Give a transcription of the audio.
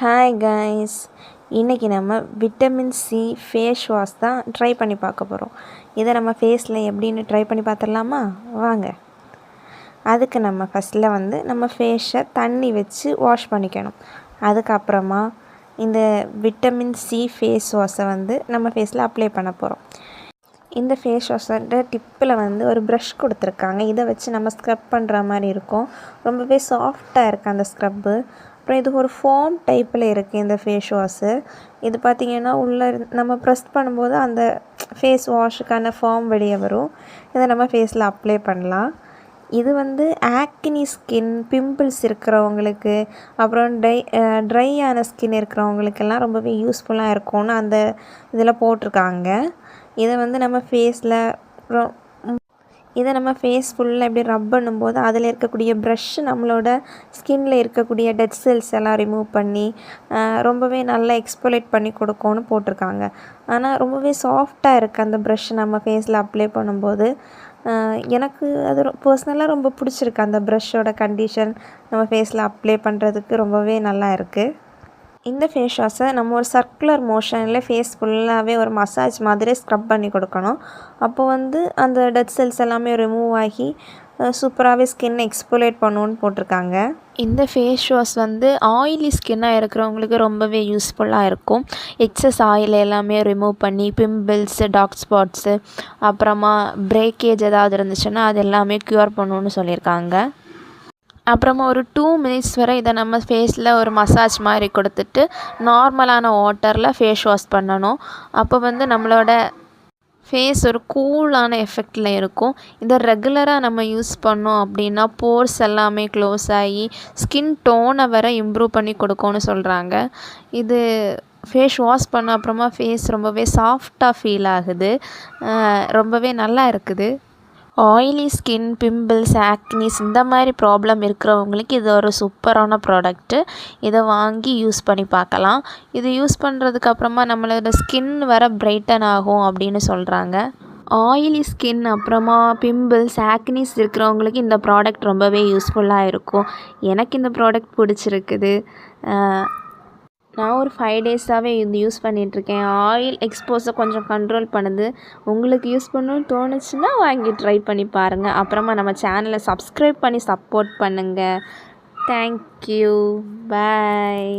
Hi guys, இன்றைக்கி நம்ம vitamin C face wash தான் ட்ரை பண்ணி பார்க்க போகிறோம். இதை நம்ம ஃபேஸில் எப்படின்னு ட்ரை பண்ணி பார்த்துடலாமா? வாங்க. அதுக்கு நம்ம ஃபஸ்ட்டில் நம்ம ஃபேஸை தண்ணி வச்சு வாஷ் பண்ணிக்கணும். அதுக்கப்புறமா இந்த விட்டமின் சி ஃபேஸ் வாஷை நம்ம ஃபேஸில் அப்ளை பண்ண போகிறோம். இந்த ஃபேஸ் வாஷோட டிப்பில் ஒரு ப்ரஷ் கொடுத்துருக்காங்க. இதை வச்சு நம்ம ஸ்க்ரப் பண்ணுற மாதிரி இருக்கும். ரொம்பவே சாஃப்டாக இருக்குது அந்த ஸ்க்ரப்பு. அப்புறம் இது ஒரு ஃபோம் டைப்பில் இருக்குது இந்த ஃபேஸ் வாஷு. இது பார்த்திங்கன்னா உள்ளே நம்ம ப்ரெஸ் பண்ணும்போது அந்த ஃபேஸ் வாஷுக்கான ஃபார்ம் வெளியே வரும். இதை நம்ம ஃபேஸில் அப்ளை பண்ணலாம். இது ஆக்னி ஸ்கின், பிம்பிள்ஸ் இருக்கிறவங்களுக்கு, அப்புறம் ட்ரையான ஸ்கின் இருக்கிறவங்களுக்கெல்லாம் ரொம்பவே யூஸ்ஃபுல்லாக இருக்கும்னு அந்த இதில் போட்டிருக்காங்க. இதை நம்ம ஃபேஸ் ஃபுல்லாக இப்படி ரப் பண்ணும்போது அதில் இருக்கக்கூடிய ப்ரஷ் நம்மளோட ஸ்கின்னில் இருக்கக்கூடிய டெட் செல்ஸ் எல்லாம் ரிமூவ் பண்ணி ரொம்பவே நல்லா எக்ஸ்போலேட் பண்ணி கொடுக்கும்னு போட்டிருக்காங்க. ஆனால் ரொம்பவே சாஃப்டாக இருக்குது அந்த ப்ரஷ் நம்ம ஃபேஸில் அப்ளை பண்ணும்போது. எனக்கு அது பர்சனலாக ரொம்ப பிடிச்சிருக்கு. அந்த ப்ரஷ்ஷோட கண்டிஷன் நம்ம ஃபேஸில் அப்ளை பண்ணுறதுக்கு ரொம்பவே நல்லா இருக்குது. இந்த ஃபேஸ் வாஷை நம்ம ஒரு சர்க்குலர் மோஷனில் ஃபேஸ் ஃபுல்லாகவே ஒரு மசாஜ் மாதிரி ஸ்க்ரப் பண்ணி கொடுக்கணும். அப்போது அந்த டெட் செல்ஸ் எல்லாமே ரிமூவ் ஆகி சூப்பராகவே ஸ்கின் எக்ஸ்போலேட் பண்ணுன்னு போட்டிருக்காங்க. இந்த ஃபேஸ் வாஷ் ஆயிலி ஸ்கின்னாக இருக்கிறவங்களுக்கு ரொம்பவே யூஸ்ஃபுல்லாக இருக்கும். எக்ஸஸ் ஆயில் எல்லாமே ரிமூவ் பண்ணி பிம்பிள்ஸு, டார்க் ஸ்பாட்ஸு, அப்புறமா பிரேக்கேஜ் ஏதாவது இருந்துச்சுன்னா அது எல்லாமே க்யூர் பண்ணணுன்னு சொல்லியிருக்காங்க. அப்புறமா ஒரு 2 மினிட்ஸ் வரை இதை நம்ம ஃபேஸில் ஒரு மசாஜ் மாதிரி கொடுத்துட்டு நார்மலான வாட்டரில் ஃபேஸ் வாஷ் பண்ணணும். அப்போ நம்மளோட ஃபேஸ் ஒரு கூலான எஃபெக்டில் இருக்கும். இதை ரெகுலராக நம்ம யூஸ் பண்ணோம் அப்படின்னா போர்ஸ் எல்லாமே க்ளோஸ் ஆகி ஸ்கின் டோனை வர இம்ப்ரூவ் பண்ணி கொடுக்கும்னு சொல்கிறாங்க. இது ஃபேஸ் வாஷ் பண்ண அப்புறமா ஃபேஸ் ரொம்பவே சாஃப்டாக ஃபீல் ஆகுது. ரொம்பவே நல்லா இருக்குது. ஆயிலி ஸ்கின், பிம்பிள்ஸ், ஆக்னிஸ் இந்த மாதிரி ப்ராப்ளம் இருக்கிறவங்களுக்கு இது ஒரு சூப்பரான ப்ராடக்ட்டு. இதை வாங்கி யூஸ் பண்ணி பார்க்கலாம். இது யூஸ் பண்ணுறதுக்கப்புறமா நம்மளோட ஸ்கின் வர பிரைட்டன் ஆகும் அப்படின்னு சொல்கிறாங்க. ஆயிலி ஸ்கின், அப்புறமா பிம்பிள்ஸ், ஆக்னிஸ் இருக்கிறவங்களுக்கு இந்த ப்ராடக்ட் ரொம்பவே யூஸ்ஃபுல்லாக இருக்கும். எனக்கு இந்த ப்ராடக்ட் பிடிச்சிருக்குது. நான் ஒரு 5 டேஸாகவே இது யூஸ் பண்ணிகிட்ருக்கேன். ஆயில் எக்ஸ்போஸை கொஞ்சம் கண்ட்ரோல் பண்ணுது. உங்களுக்கு யூஸ் பண்ணணும்னு தோணுச்சுன்னா வாங்கி ட்ரை பண்ணி பாருங்கள். அப்புறமா நம்ம சேனலை சப்ஸ்கிரைப் பண்ணி சப்போர்ட் பண்ணுங்கள். தேங்க்யூ. பாய்.